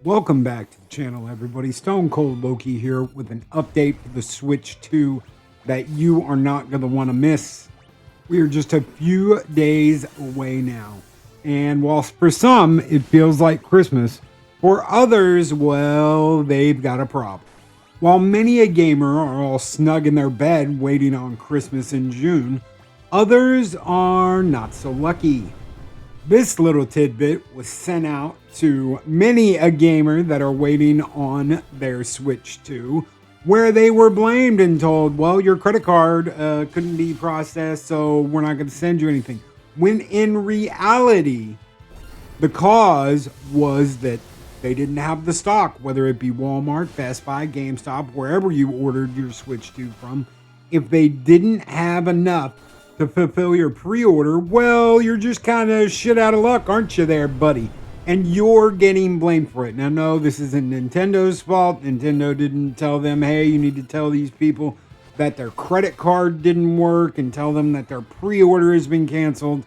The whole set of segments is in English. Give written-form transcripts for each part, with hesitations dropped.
Welcome back to the channel, everybody. Stone Cold Loki here with an update for the Switch 2 that you are not going to want to miss. We are just a few days away now. And whilst for some it feels like Christmas, for others, well, they've got a problem. While many a gamer are all snug in their bed waiting on Christmas in June, others are not so lucky. This little tidbit was sent out to many a gamer that are waiting on their Switch 2, where they were blamed and told, well, your credit card couldn't be processed, so we're not going to send you anything. When in reality, the cause was that they didn't have the stock, whether it be Walmart, Best Buy, GameStop, wherever you ordered your Switch 2 from. If they didn't have enough to fulfill your pre-order, well, you're just kind of shit out of luck, aren't you there, buddy? And you're getting blamed for it. Now, no, this isn't Nintendo's fault. Nintendo didn't tell them, hey, you need to tell these people that their credit card didn't work and tell them that their pre-order has been canceled.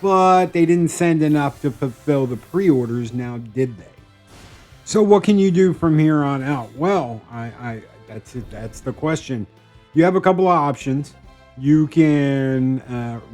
But they didn't send enough to fulfill the pre-orders, now did they? So what can you do from here on out? Well, that's it. That's the question. You have a couple of options. You can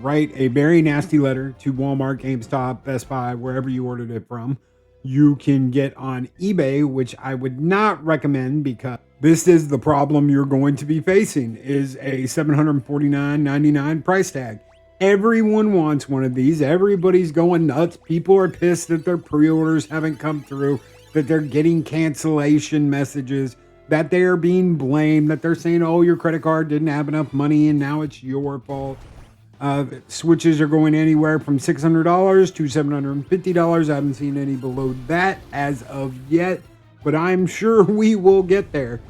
write a very nasty letter to Walmart, GameStop, Best Buy, wherever you ordered it from. You can get on eBay, which I would not recommend because this is the problem you're going to be facing, is a $749.99 price tag. Everyone wants one of these. Everybody's going nuts. People are pissed that their pre-orders haven't come through, that they're getting cancellation messages, that they are being blamed, that they're saying, oh, your credit card didn't have enough money and now it's your fault. Switches are going anywhere from $600 to $750. I haven't seen any below that as of yet, but I'm sure we will get there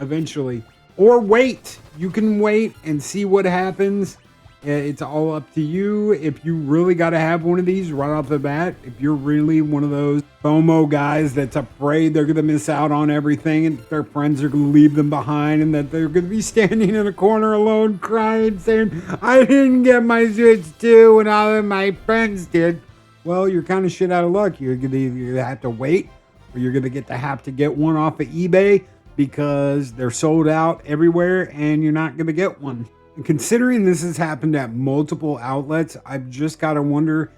eventually. Or wait. You can wait and see what happens. It's all up to you. If you really got to have one of these right off the bat, if you're really one of those FOMO guys that's afraid they're going to miss out on everything and their friends are going to leave them behind and that they're going to be standing in a corner alone crying saying, I didn't get my Switch 2 and all of my friends did. Well, you're kind of shit out of luck. You're going to either have to wait or you're going to have to get one off of eBay because they're sold out everywhere and you're not going to get one. And considering this has happened at multiple outlets, I've just got to wonder,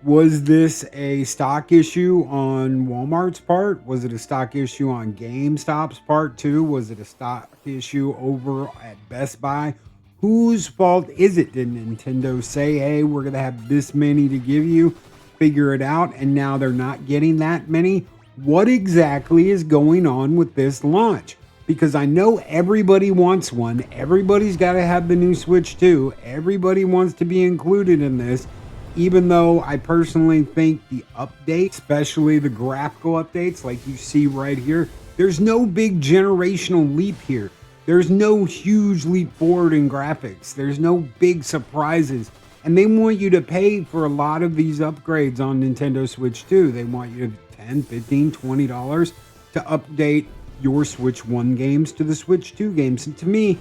was this a stock issue on Walmart's part? Was it a stock issue on GameStop's part too? Was it a stock issue over at Best Buy? Whose fault is it? Did Nintendo say, hey, we're going to have this many to give you, figure it out, and now they're not getting that many? What exactly is going on with this launch? Because I know everybody wants one. Everybody's got to have the new Switch 2. Everybody wants to be included in this, even though I personally think the updates, especially the graphical updates like you see right here, there's no big generational leap here. There's no huge leap forward in graphics. There's no big surprises. And they want you to pay for a lot of these upgrades on Nintendo Switch 2. They want you to $10, $15, $20 to update your Switch 1 games to the Switch 2 games. And to me,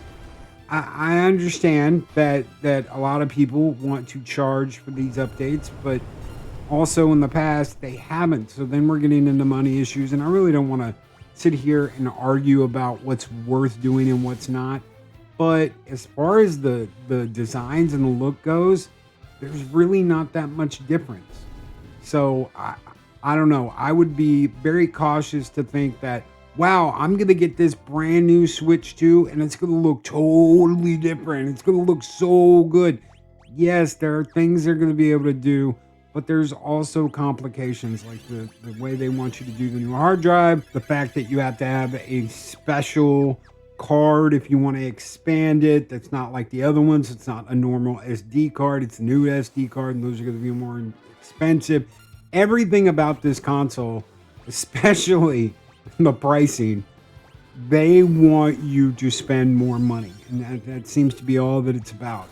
I understand that a lot of people want to charge for these updates, but also in the past they haven't. So then we're getting into money issues, and I really don't want to sit here and argue about what's worth doing and what's not. But as far as the designs and the look goes, there's really not that much difference. So I don't know. I would be very cautious to think that, wow, I'm going to get this brand new Switch 2 and it's going to look totally different. It's going to look so good. Yes, there are things they're going to be able to do, but there's also complications like the way they want you to do the new hard drive, the fact that you have to have a special card if you want to expand it. That's not like the other ones. It's not a normal SD card. It's a new SD card, and those are going to be more expensive. Everything about this console, especially the pricing, they want you to spend more money, and that seems to be all that it's about.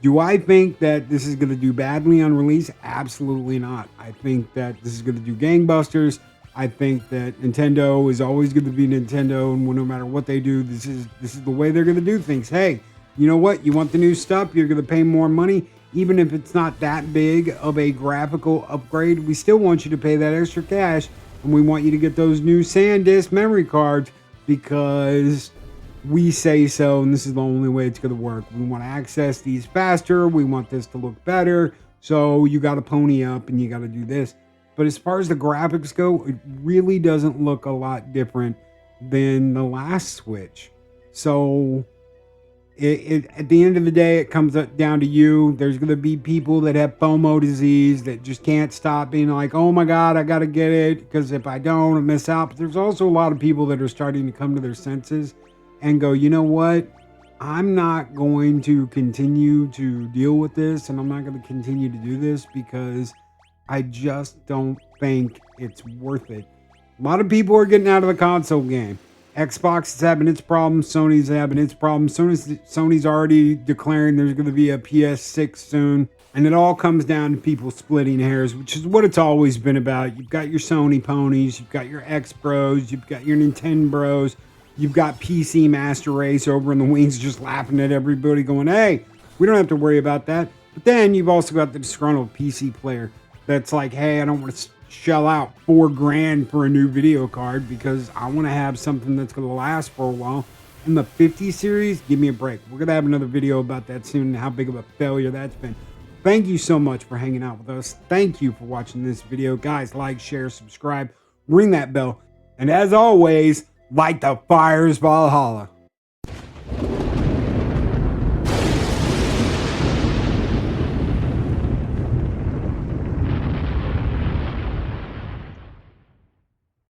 Do I think that this is going to do badly on release? Absolutely not. I think that this is going to do gangbusters. I think that Nintendo is always going to be Nintendo, and no matter what they do, this is the way they're going to do things. Hey, you know what? You want the new stuff? You're going to pay more money. Even if it's not that big of a graphical upgrade, we still want you to pay that extra cash And we want you to get those new SanDisk memory cards because we say so, and this is the only way it's going to work. We want to access these faster. We want this to look better. So you got to pony up and you got to do this. But as far as the graphics go, it really doesn't look a lot different than the last Switch. So at the end of the day, it comes down to you. There's going to be people that have FOMO disease that just can't stop being like, oh my God, I got to get it because if I don't, I miss out. But there's also a lot of people that are starting to come to their senses and go, you know what? I'm not going to continue to deal with this, and I'm not going to continue to do this because I just don't think it's worth it. A lot of people are getting out of the console game. Xbox is having its problems. Sony's having its problems. Sony's already declaring there's going to be a PS6 soon. And it all comes down to people splitting hairs, which is what it's always been about. You've got your Sony ponies. You've got your X Bros. You've got your Nintendo Bros. You've got PC Master Race over in the wings just laughing at everybody going, hey, we don't have to worry about that. But then you've also got the disgruntled PC player that's like, hey, I don't want to shell out $4,000 for a new video card because I want to have something that's going to last for a while. And the 50 series, give me a break. We're going to have another video about that soon and how big of a failure that's been. Thank you so much for hanging out with us. Thank you for watching this video. Guys, like, share, subscribe, ring that bell. And as always, light the fires, Valhalla.